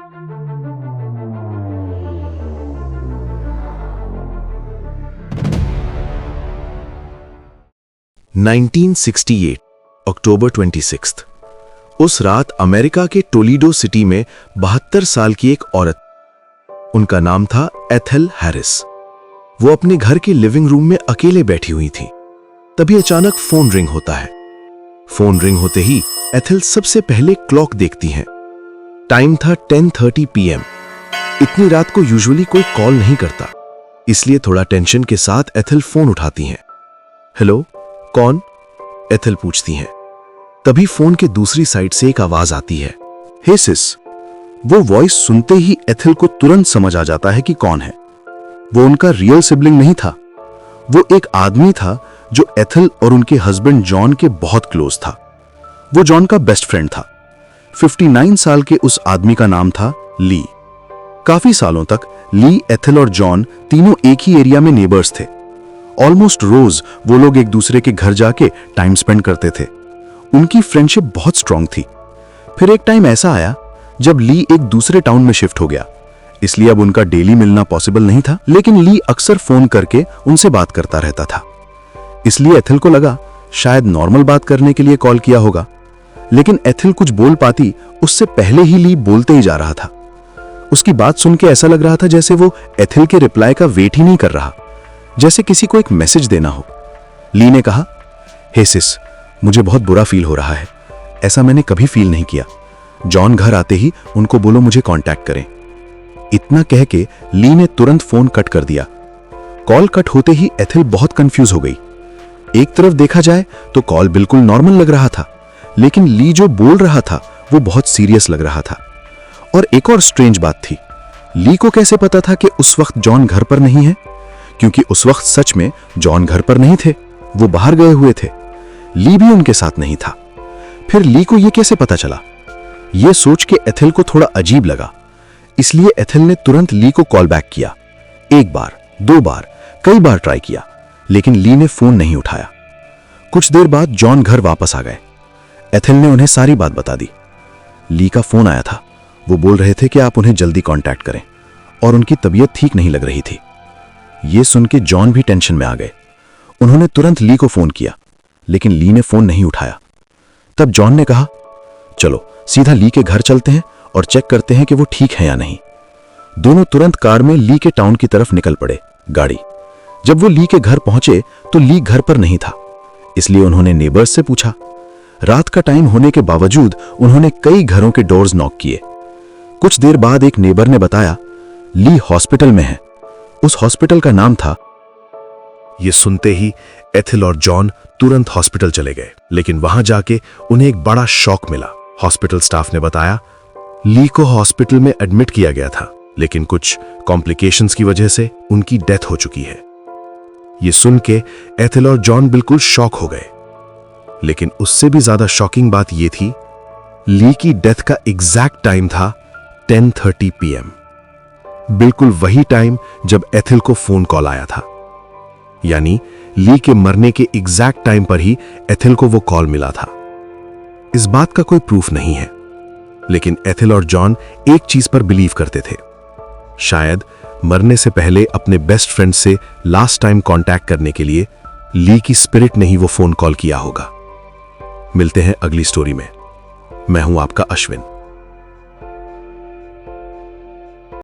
1968 अक्टूबर 26। उस रात अमेरिका के टोलीडो सिटी में 72 साल की एक औरत, उनका नाम था एथेल हैरिस। वो अपने घर के लिविंग रूम में अकेले बैठी हुई थी। तभी अचानक फोन रिंग होता है। फोन रिंग होते ही एथेल सबसे पहले क्लॉक देखती हैं। टाइम था 10:30 PM। इतनी रात को यूजुअली कोई कॉल नहीं करता, इसलिए थोड़ा टेंशन के साथ एथेल फोन उठाती हैं। हेलो, कौन? एथेल पूछती हैं। तभी फोन के दूसरी साइड से एक आवाज आती है, हे सिस। वो वॉइस सुनते ही एथेल को तुरंत समझ आ जाता है कि कौन है। वो उनका रियल सिबलिंग नहीं था, वो एक आदमी था जो एथेल और उनके हस्बैंड जॉन के बहुत क्लोज था। वो जॉन का बेस्ट फ्रेंड था। 59 साल के उस आदमी का नाम था ली। काफी सालों तक ली, एथेल और जॉन तीनों एक ही एरिया में नेबर्स थे। ऑलमोस्ट रोज वो लोग एक दूसरे के घर जाके टाइम स्पेंड करते थे। उनकी फ्रेंडशिप बहुत स्ट्रांग थी। फिर एक टाइम ऐसा आया जब ली एक दूसरे टाउन में शिफ्ट हो गया, इसलिए अब उनका डेली मिलना पॉसिबल नहीं था। लेकिन ली अक्सर फोन करके उनसे बात करता रहता था, इसलिए एथेल को लगा शायद नॉर्मल बात करने के लिए कॉल किया होगा। लेकिन एथेल कुछ बोल पाती उससे पहले ही ली बोलते ही जा रहा था। उसकी बात सुन के ऐसा लग रहा था जैसे वो एथेल के रिप्लाई का वेट ही नहीं कर रहा, जैसे किसी को एक मैसेज देना हो। ली ने कहा, हे सिस, मुझे बहुत बुरा फील हो रहा है। ऐसा मैंने कभी फील नहीं किया। जॉन घर आते ही उनको बोलो मुझे कांटेक्ट करें। इतना कह के ली ने तुरंत फोन कट कर दिया। कॉल कट होते ही एथेल बहुत कंफ्यूज हो गई। एक तरफ देखा जाए तो कॉल बिल्कुल नॉर्मल लग रहा था, लेकिन ली जो बोल रहा था वो बहुत सीरियस लग रहा था। और एक और स्ट्रेंज बात थी, ली को कैसे पता था कि उस वक्त जॉन घर पर नहीं है? क्योंकि उस वक्त सच में जॉन घर पर नहीं थे, वो बाहर गए हुए थे। ली भी उनके साथ नहीं था। फिर ली को यह कैसे पता चला? यह सोच के एथेल को थोड़ा अजीब लगा, इसलिए एथेल ने तुरंत ली को कॉल बैक किया। एक बार, दो बार, कई बार ट्राई किया, लेकिन ली ने फोन नहीं उठाया। कुछ देर बाद जॉन घर वापस आ गए। एथेल ने उन्हें सारी बात बता दी। ली का फोन आया था। वो बोल रहे थे कि आप उन्हें जल्दी कांटेक्ट करें और उनकी तबीयत ठीक नहीं लग रही थी। ये सुन के जॉन भी टेंशन में आ गए। उन्होंने तुरंत ली को फोन किया, लेकिन ली ने फोन नहीं उठाया। तब जॉन ने कहा, चलो सीधा ली के घर चलते हैं और चेक करते हैं कि वो ठीक है या नहीं। दोनों तुरंत कार में ली के टाउन की तरफ निकल पड़े। गाड़ी जब वो ली के घर पहुंचे तो ली घर पर नहीं था, इसलिए उन्होंने नेबर्स से पूछा। रात का टाइम होने के बावजूद उन्होंने कई घरों के डोर्स नॉक किए। कुछ देर बाद एक नेबर ने बताया, ली हॉस्पिटल में है। उस हॉस्पिटल का नाम था। ये सुनते ही एथेल और जॉन तुरंत हॉस्पिटल चले गए, लेकिन वहां जाके उन्हें एक बड़ा शॉक मिला। हॉस्पिटल स्टाफ ने बताया, ली को हॉस्पिटल में एडमिट किया गया था, लेकिन कुछ कॉम्प्लिकेशंस की वजह से उनकी डेथ हो चुकी है। ये सुन के एथेल और जॉन बिल्कुल शॉक हो गए। लेकिन उससे भी ज्यादा शॉकिंग बात यह थी, ली की डेथ का एग्जैक्ट टाइम था 10:30 PM। बिल्कुल वही टाइम जब एथेल को फोन कॉल आया था। यानी ली के मरने के एग्जैक्ट टाइम पर ही एथेल को वो कॉल मिला था। इस बात का कोई प्रूफ नहीं है, लेकिन एथेल और जॉन एक चीज पर बिलीव करते थे, शायद मरने से पहले अपने बेस्ट फ्रेंड से लास्ट टाइम कांटेक्ट करने के लिए ली की स्पिरिट ने ही वो फोन कॉल किया होगा। मिलते हैं अगली स्टोरी में। मैं हूं आपका अश्विन।